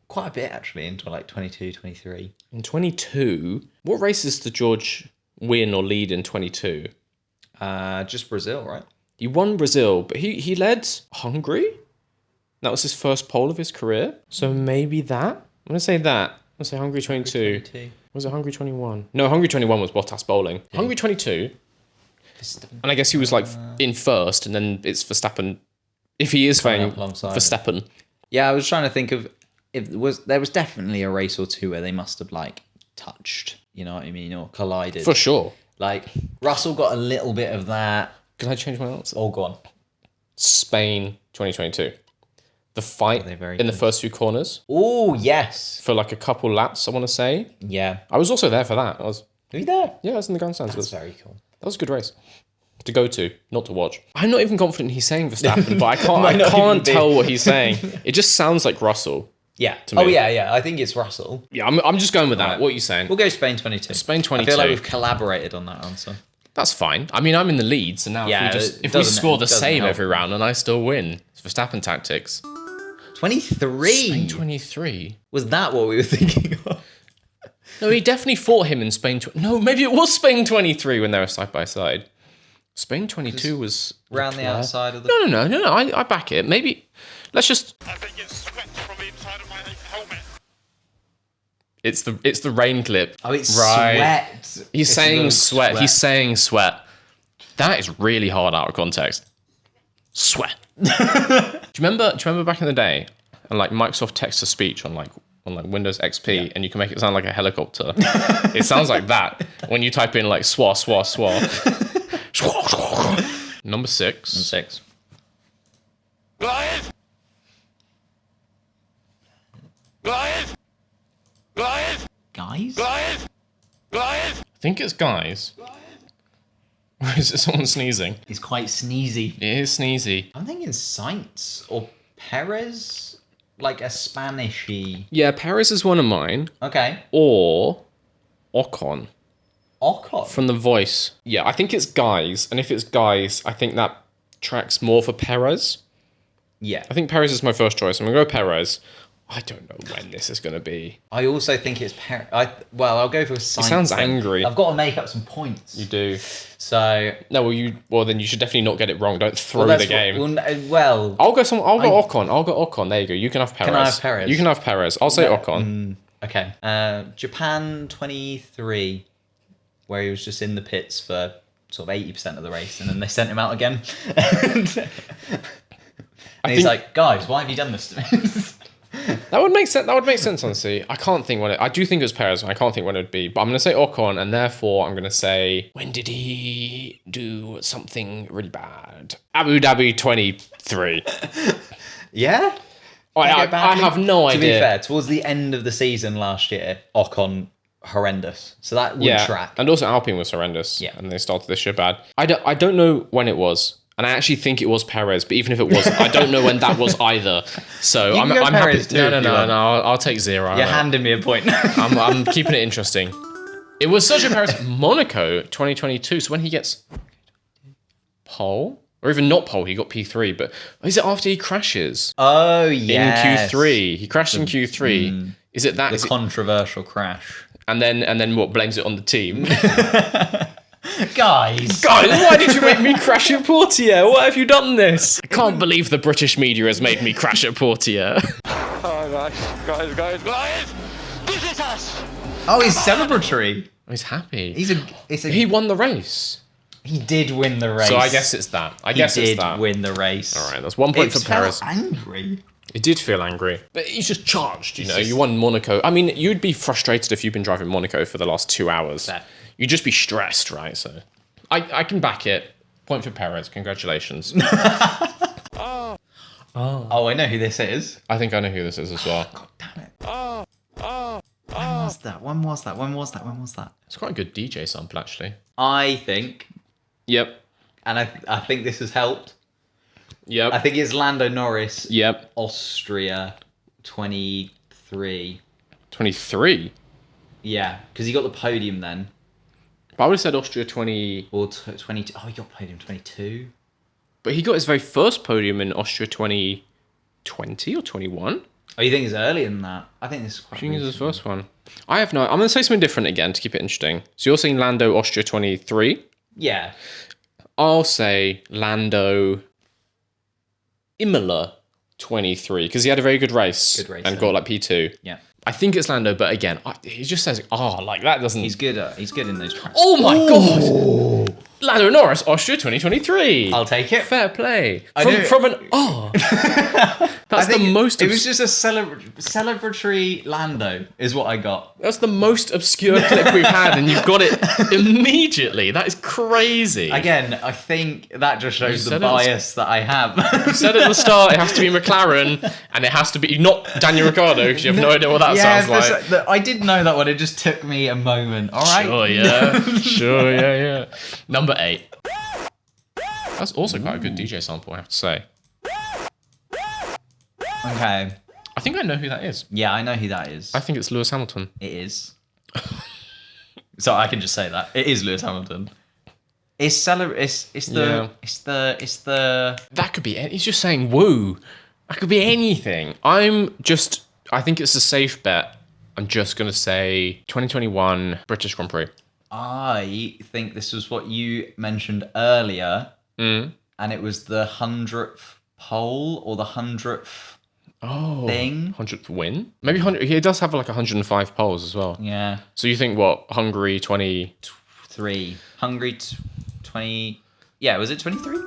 Quite a bit, actually, into like 22, 23. In 22, what races did George win or lead in 22? Just Brazil, right? He won Brazil, but he led Hungary. That was his first pole of his career. So maybe that. I'm going to say that. I'm going to say Hungary 22. Was it Hungary 21? No, Hungary 21 was Bottas bowling. Yeah. Hungary 22. And I guess he was like in first, and then it's Verstappen. If he is playing Verstappen. Yeah, I was trying to think of if there was definitely a race or two where they must have like touched, you know what I mean, or collided. For sure. Like Russell got a little bit of that. Can I change my answer? Oh, go on. Spain 2022. The fight in the first few corners. Oh, yes. For like a couple laps, I want to say. Yeah. I was also there for that. Were you there? Yeah, I was in the grandstands. That's very cool. That was a good race. To go to, not to watch. I'm not even confident he's saying Verstappen, but I can't tell what he's saying. It just sounds like Russell. Yeah. To me. Oh, yeah. I think it's Russell. Yeah, I'm just going with that. Right. What are you saying? We'll go Spain 22. Spain 22. I feel like we've collaborated on that answer. That's fine. I mean, I'm in the lead, so now if we score the same every round and I still win, it's Verstappen tactics. 23? Spain 23. Was that what we were thinking of? No, he definitely fought him in Spain. No, maybe it was Spain 23 when they were side by side. Spain 22 was round the outside of the. No. I back it. Maybe let's just. I think it's sweat from the inside of my helmet. It's the rain clip. Oh, it's sweat. He's saying sweat. He's saying sweat. That is really hard out of context. Sweat. Do you remember back in the day, and like Microsoft text to speech on Windows XP, and you can make it sound like a helicopter. It sounds like that when you type in like swah swah swah. Number 6. Goliath! Goliath! Goliath! Guys? Goliath! Goliath! I think it's guys. Or is it someone sneezing? He's quite sneezy. It is sneezy. I'm thinking Sainz or Perez, like a Spanishy. Yeah, Perez is one of mine. Okay. Or Ocon. Ocon? From The Voice. Yeah, I think it's guys. And if it's guys, I think that tracks more for Perez. Yeah. I think Perez is my first choice. I'm going to go Perez. I don't know when this is going to be. I also think it's Perez. I'll go for Sainz. He sounds angry. I've got to make up some points. You do. So. No, well, then you should definitely not get it wrong. Don't throw the game. I'll go Ocon. I'll go Ocon. There you go. You can have Perez. Can I have Perez? You can have Perez. I'll say Ocon. Okay. Japan 23, where he was just in the pits for sort of 80% of the race, and then they sent him out again. and he's like, guys, why have you done this to me? That would make sense. That would make sense, honestly. I can't think when it. I do think it was Perez. I can't think when it would be. But I'm going to say Ocon, and therefore I'm going to say, when did he do something really bad? Abu Dhabi 23. Yeah. I have no idea. To be fair, towards the end of the season last year, Ocon horrendous. So that would track. And also Alpine was horrendous. Yeah. And they started this year bad. I don't know when it was. And I actually think it was Perez, but even if it was, I don't know when that was either. So I'm Perez happy. Too, No. I'll take 0. You're handing me a point. I'm keeping it interesting. It was Sergio Perez, Monaco 2022. So when he gets pole, or even not pole, he got P3. But is it after he crashes? Oh yeah. In Q3, he crashed in Q3. Is it that? The controversial crash. And then what? Blames it on the team. Guys, why did you make me crash at Portier? Why have you done this? I can't believe the British media has made me crash at Portier. Oh, guys. This is us! Oh, he's celebratory. He's happy. He won the race. He did win the race. So I guess it's that. He did win the race. All right, that's 1 point for Perez. It felt angry. It did feel angry. But he's just charged, you know. You won Monaco. I mean, you'd be frustrated if you've been driving Monaco for the last 2 hours. You'd just be stressed, right? So I can back it. Point for Perez. Congratulations. Oh, I know who this is. I think I know who this is as well. God damn it. When was that? It's quite a good DJ sample, actually. I think. Yep. And I think this has helped. Yep. I think it's Lando Norris. Yep. Austria 23. 23? Yeah, because he got the podium then. But I would have said Austria 20... Or 22. Oh, he got podium 22. But he got his very first podium in Austria 2020 or 21? Oh, you think it's earlier than that? I think this is quite I think it's his first one. I have no... I'm going to say something different again to keep it interesting. So you're saying Lando Austria 23? Yeah. I'll say Lando Imola 23 because he had a very good race, and got like P2. Yeah. I think it's Lando, but again, he just says, like that doesn't... He's good in those tracks. Oh my god! Lando Norris, Austria 2023. I'll take it. Fair play. I From an That's the most... It was just a celebratory Lando is what I got. That's the most obscure clip we've had, and you've got it immediately. That is crazy. Again, I think that just shows the said it. bias that I have. You said at the start it has to be McLaren, and it has to be not Daniel Ricciardo, because you have no idea what that sounds like. I did know that one. It just took me a moment. All right. Sure, yeah. Sure, yeah. Number 8. That's also quite a good DJ sample, I have to say. Okay. I think I know who that is. Yeah, I know who that is. I think it's Lewis Hamilton. It is. So I can just say that it is Lewis Hamilton. It's the. That could be. He's just saying woo. That could be anything. I think it's a safe bet. I'm just gonna say 2021 British Grand Prix. I think this was what you mentioned earlier, and it was the 100th pole or the 100th thing. 100th win? Maybe 100. He does have like 105 poles as well. Yeah. So you think what? Hungary 23. Hungary 20. Yeah, was it 23?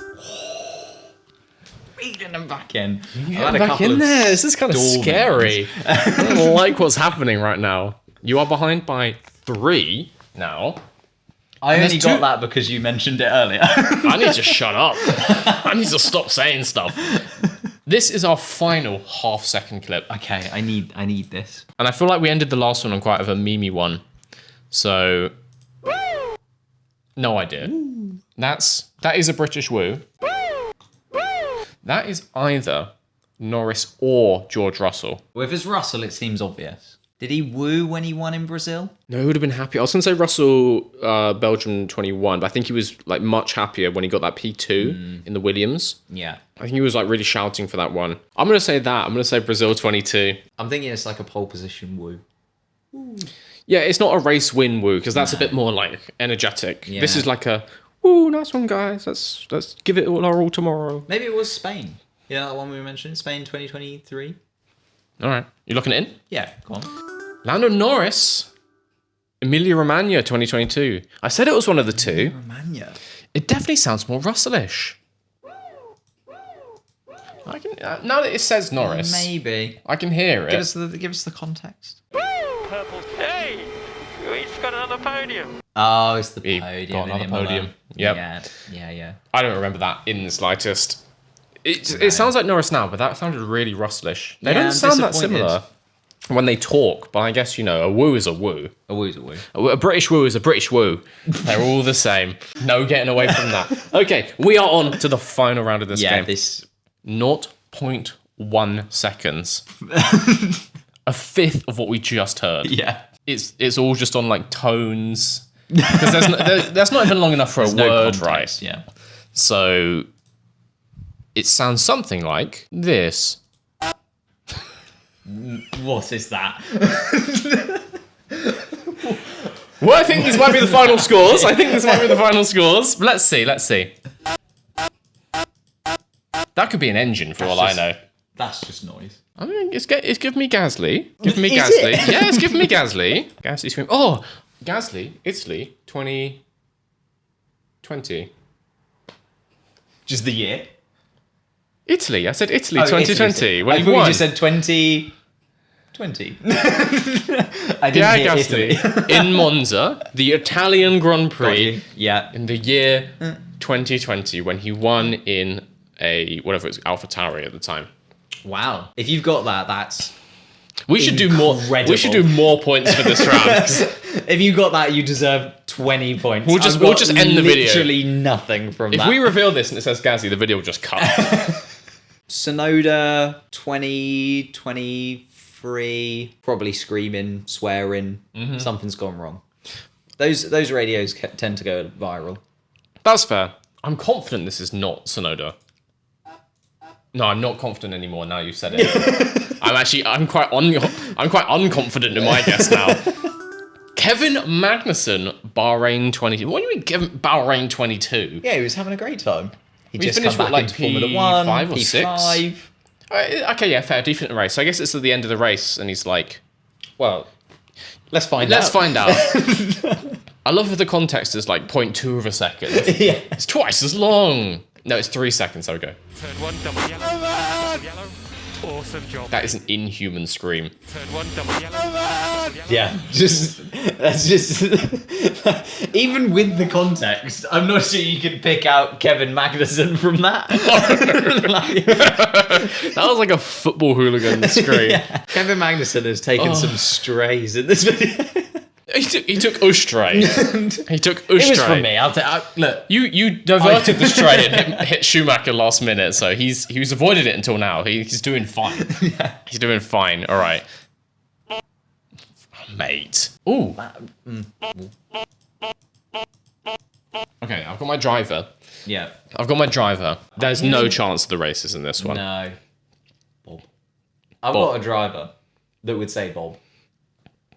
Reading them back in. Get back in there. This is kind of scary. I don't like what's happening right now. You are behind by 3 now. I only got that because you mentioned it earlier. I need to shut up. I need to stop saying stuff. This is our final half-second clip. Okay, I need this. And I feel like we ended the last one on quite a memey one. So, no idea. That is a British woo. That is either Norris or George Russell. Well, if it's Russell, it seems obvious. Did he woo when he won in Brazil? No, he would have been happy. I was going to say Russell, Belgium 21, but I think he was like much happier when he got that P2 in the Williams. Yeah. I think he was like really shouting for that one. I'm going to say that. I'm going to say Brazil 22. I'm thinking it's like a pole position woo. Yeah, it's not a race win woo, because that's a bit more like energetic. Yeah. This is like a, woo, nice one, guys. Let's give it our all tomorrow. Maybe it was Spain. Yeah, that one we mentioned, Spain 2023. All right. You looking it in? Yeah, go on. Lando Norris, Emilia-Romagna 2022. I said it was one of the two. Romagna. It definitely sounds more Russellish. I can now that it says Norris, Maybe. I can hear it. Give us the context. Purple's. Hey! He's got another podium. Oh, it's the He podium. got in another Imola. podium. Yep. Yeah. I don't remember that in the slightest. It sounds like Norris now, but that sounded really Russellish. They don't I'm sound that disappointed. similar when they talk, but I guess, a woo is a woo. A woo's a woo. A British woo is a British woo. They're all the same. No getting away from that. Okay, we are on to the final round of this game. This 0.1 seconds. A fifth of what we just heard. Yeah. It's all just on like tones. Because that's not even long enough for a word, right? Yeah. So it sounds something like this. What is that? Well, I think these might be the final scores. But let's see. That could be an engine for all I know. That's just noise. I mean, it's giving me Gasly. Yeah, it's giving me Gasly. Gasly scream. Oh, Gasly, Italy, 2020. Just the year? Italy. I said Italy, Oh, 2020. Italy. When I he thought won. you just said 2020. I didn't Yeah, hear Gasly. Italy. In Monza, the Italian Grand Prix, Yeah. in the year 2020, when he won in a, whatever it was, AlphaTauri at the time. Wow. If you've got that, that's... We should do more. Incredible. We should do more points for this round. If you got that, you deserve 20 points. We'll just end the video. Literally nothing from If that. we reveal this and it says Gasly, the video will just cut. Sonoda 2023, probably screaming, swearing. Something's gone wrong. Those radios tend to go viral. That's fair. I'm confident this is not Sonoda. No, I'm not confident anymore. Now you've said it. I'm quite unconfident in my guess now. Kevin Magnussen, Bahrain 22. What do you mean Bahrain 22? Yeah, he was having a great time. He We just finished come back what, like into Formula 1, P5 or P5. 6? Okay, yeah, fair. Decent race. So I guess it's at the end of the race, and he's like, Well, let's find let's out. find out. I love that the context is like 0.2 of a second. Yeah. It's twice as long. No, it's 3 seconds. There we go. Turn 1, double yellow. Double yellow. Awesome job. That is an inhuman scream. Turn 1, double yellow. Double yellow. Yeah, that's just even with the context, I'm not sure you can pick out Kevin Magnussen from that. That was like a football hooligan scream. Yeah. Kevin Magnussen has taken some strays in this video. He took Ustray. He took Ustray. It was from me. Look. You diverted the stray and hit Schumacher last minute, so he's avoided it until now. He's doing fine. Yeah. He's doing fine. All right, mate. Ooh. Okay, I've got my driver. Yeah. I've got my driver. There's no chance of the races in this one. No. Bob. I've Bob. got a driver that would say Bob.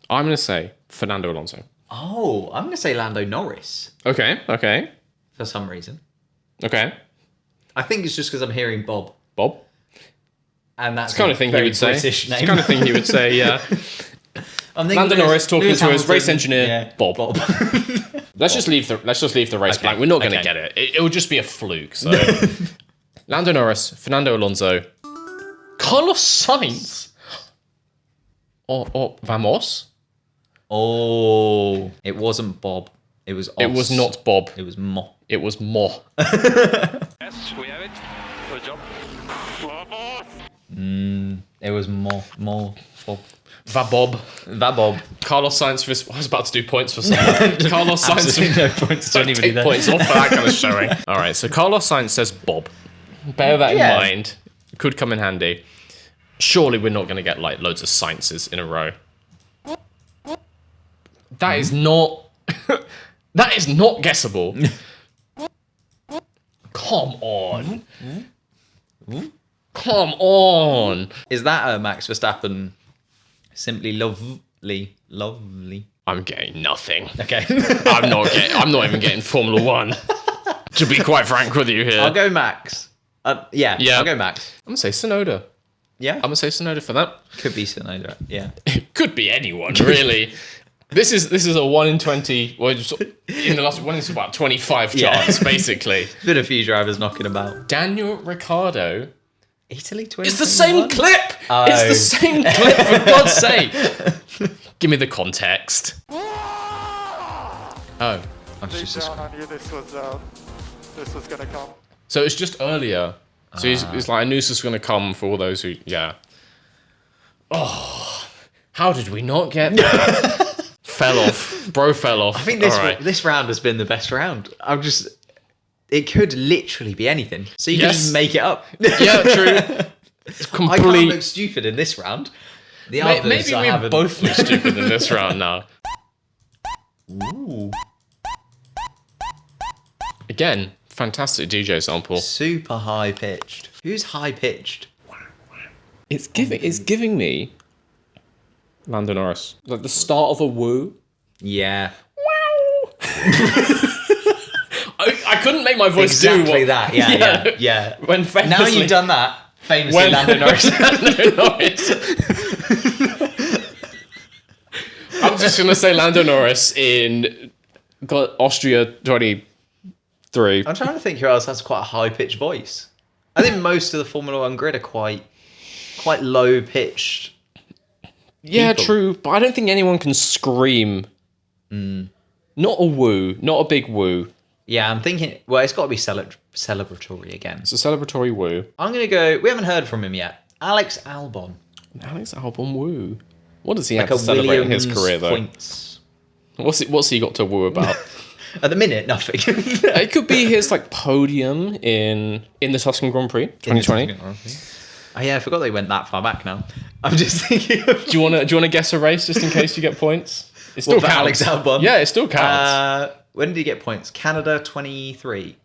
I'm gonna say Fernando Alonso. Oh, I'm going to say Lando Norris Okay. for some reason. Okay. I think it's just because I'm hearing Bob. Bob. And that's It's the kind of thing he would say. British It's name. the kind of thing he would say. Yeah. I'm thinking Lando Norris talking to his race engineer, Yeah, Bob. Let's just leave the race blank. We're not going to get it. It will just be a fluke. So Lando Norris, Fernando Alonso, Carlos Sainz, or Vamos. Oh, it wasn't Bob. It was. It was not Bob. It was Mo. It was Mo. Yes, we have it. Good job. It was Mo. Bob. Vabob. That Bob. Carlos Sainz. I was about to do points for someone. Carlos Sainz. Absolutely no points to anybody Take there. points off for that kind of showing. All right, so Carlos Sainz says Bob. Bear that in Yeah. mind. Could come in handy. Surely we're not going to get like loads of Sainzes in a row. That is not. That is not guessable. Come on. Come on. Is that Max Verstappen? Simply lovely. I'm getting nothing. Okay. I'm not even getting Formula One. To be quite frank with you here. I'll go Max. Yeah. Yeah. I'll go Max. I'm gonna say Sonoda. Yeah. I'm gonna say Sonoda for that. Could be Sonoda. Yeah. It could be anyone, really. This is a 1 in 20. Well, in the last 1 in about 25 chance, basically. There's been a few drivers knocking about. Daniel Ricciardo. Italy 2021? It's the same clip. Oh. It's the same clip. For God's sake. Give me the context. Oh. I'm Deep just down, I knew this was gonna come. So it's just earlier. So it's like I knew this was going to come for all those who, yeah. Oh, how did we not get that? Fell off. Bro fell off. I think this round has been the best round. It could literally be anything. So you can just make it up. Yeah, true. It's I can't complete. look stupid in this round. The others Maybe I we haven't. both look stupid in this round now. Ooh. Again, fantastic DJ sample. Super high pitched. Who's high pitched? It's giving me Lando Norris. Like the start of a woo. Yeah. I couldn't make my voice Exactly do what, that. Yeah. When famously, Now you've done that. Famously, when Lando Norris. Lando Norris. I'm just gonna say Lando Norris in Austria 23. I'm trying to think who else has quite a high pitched voice. I think most of the Formula One grid are quite low pitched. Yeah, people. true, but I don't think anyone can scream. Not a woo, not a big woo. Yeah, I'm thinking. Well, it's got to be celebratory again. It's a celebratory woo. I'm gonna go. We haven't heard from him yet. Alex Albon. Alex Albon woo. What does he Like have a to celebrate in his Williams career, though? points. What's he got to woo about? At the minute, nothing. It could be his like podium in the Tuscan Grand Prix 2020. Oh yeah, I forgot they went that far back now. I'm just thinking of... Do you want to guess a race just in case you get points? It still What, for counts. Alex Albon? Yeah, it still counts. When did he get points? Canada 23.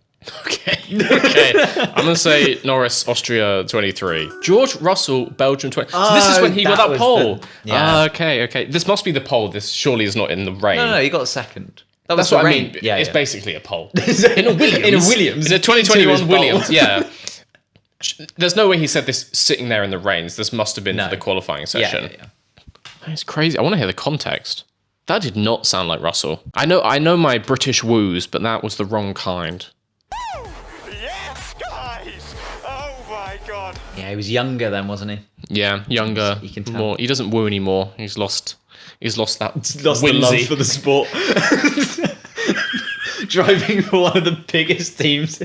Okay. I'm going to say Norris, Austria 23. George Russell, Belgium 20. So this is when he got that was pole. yeah. Okay. This must be the pole. This surely is not in the rain. No, he got second. That That's was what the I rain. mean. Yeah, It's yeah. basically a pole. In a Williams. In a Williams. In a To his 2021 pole. Williams, yeah. There's no way he said this sitting there in the rains. This must have been No. for the qualifying session. Yeah. It's crazy. I want to hear the context. That did not sound like Russell. I know my British woos, but that was the wrong kind. Yes, guys! Oh my god! Yeah, he was younger then, wasn't he? Yeah, younger, You can tell. more. He doesn't woo anymore. He's lost that Lost whimsy. the love for the sport. Driving for one of the biggest teams.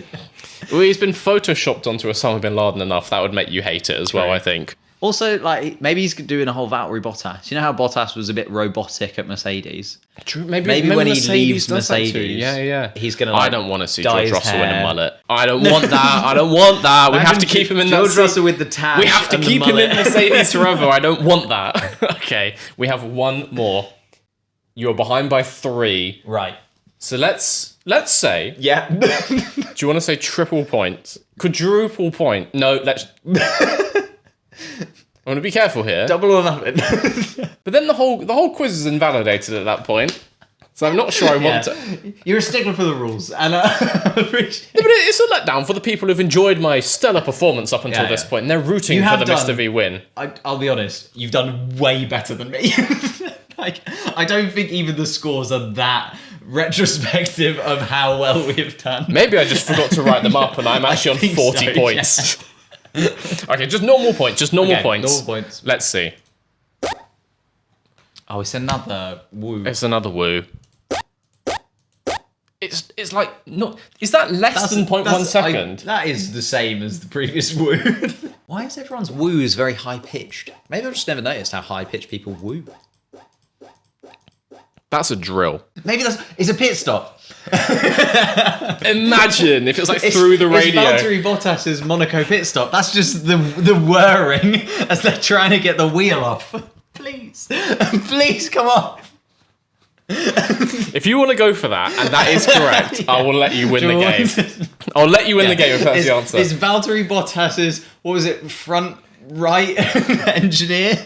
Well, he's been photoshopped onto Osama bin Laden enough. That would make you hate it as well, Right. I think. Also, like, maybe he's doing a whole Valtteri Bottas. You know how Bottas was a bit robotic at Mercedes? True. Maybe when he leaves does that too. Mercedes, Yeah. he's gonna, I like, don't want to see dye George his Russell in a hair. mullet. I don't want that. I don't want that. We have to keep him in that George seat. Russell with the tash. We have to and the keep him in mullet. Mercedes forever. I don't want that. Okay, we have one more. You're behind by 3. Right. So let's say. Yeah. Do you want to say triple points? Quadruple point? No. Let's. I want to be careful here. Double or nothing. But then the whole quiz is invalidated at that point. So I'm not sure I want to. You're a stickler for the rules, and I appreciate But it's a letdown for the people who've enjoyed my stellar performance up until Yeah, this yeah. point, and they're rooting You for have the done- Mr. V win. I'll be honest, you've done way better than me. Like, I don't think even the scores are that retrospective of how well we have done. Maybe I just forgot to write them up, and I'm actually on think 40 so, points. Okay, just normal points. Just normal Okay, points. normal points. Let's see. Oh, it's another woo. It's another woo. It's like not. Is that less than 0.1 second? That is the same as the previous woo. Why is everyone's woos very high pitched? Maybe I've just never noticed how high pitched people woo. That's a drill. Maybe it's a pit stop. Imagine if it's like through the radio. It's Valtteri Bottas's Monaco pit stop. That's just the whirring as they're trying to get the wheel off. Please, please come on. If you want to go for that, and that is correct, I will let you win the game. George- I'll let you win the game if that's the answer. It's Valtteri Bottas's, what was it, front right engineer?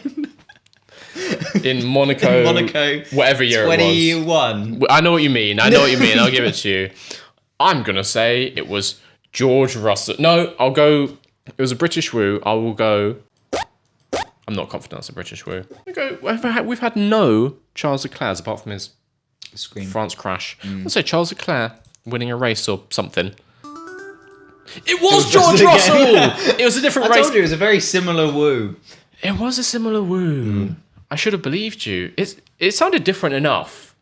In Monaco, whatever year it was. 21. I know what you mean. I'll give it to you. I'm going to say it was George Russell. No, I'll go. It was a British woo. I will go. I'm not confident it's a British woo. We've had no Charles Leclerc apart from his Screen. France crash. I'll say Charles Leclerc winning a race or something. It was George Russell again. Russell! It was a different I race. told you it was a very similar woo. It was a similar woo. I should have believed you. It sounded different enough.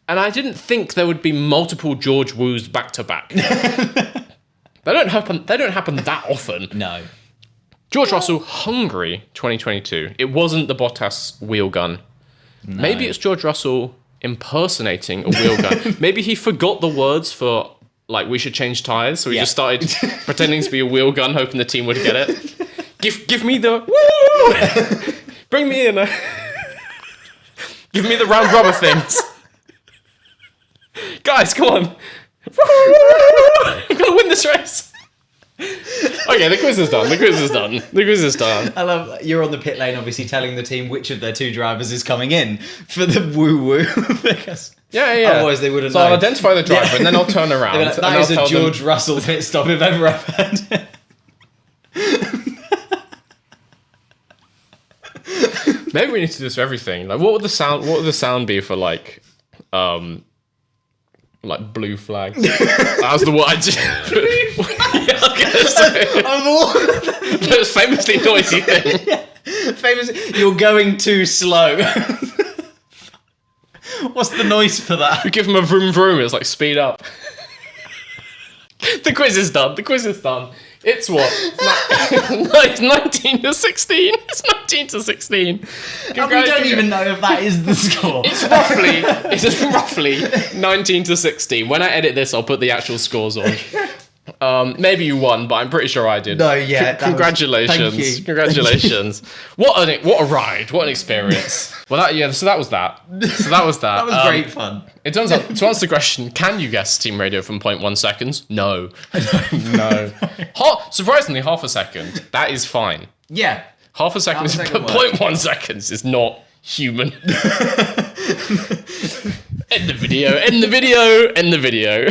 And I didn't think there would be multiple George woos back to back. They don't happen that often. No. George Russell, Hungary 2022. It wasn't the Bottas wheel gun. No. Maybe it's George Russell impersonating a wheel gun. Maybe he forgot the words for like we should change tires, so he just started pretending to be a wheel gun, hoping the team would get it. Give me the woo! Bring me in. Give me the round rubber things. Guys, come on. I'm gonna win this race. Okay, the quiz is done. I love you're on the pit lane, obviously telling the team which of their two drivers is coming in for the woo woo. Because Yeah. otherwise they wouldn't So know. I'll identify the driver and then I'll turn around. They'd be like, and that I'll is a tell them- George Russell pit stop if ever I've had. Maybe we need to do this for everything. Like, what would the sound be for like blue flag? That was the one I just. Yeah, I was gonna say. It's famously noisy thing. Famous, you're going too slow. What's the noise for that? We give him a vroom vroom. It's like speed up. The quiz is done. It's what? It's 19 to 16. It's 19 to 16. And we don't even know if that is the score. It's roughly 19 to 16. When I edit this, I'll put the actual scores on. Maybe you won, but I'm pretty sure I did. No, yeah, that was- Congratulations. thank you. Congratulations. What a ride. What an experience. Well, so that was that. That was That was great fun. It turns out, to answer the question, can you guess Team Radio from 0.1 seconds? No. No. Surprisingly, half a second. That is fine. Yeah. Half a second, Half a second 0.1 seconds is not human. End the video, end the video, end the video.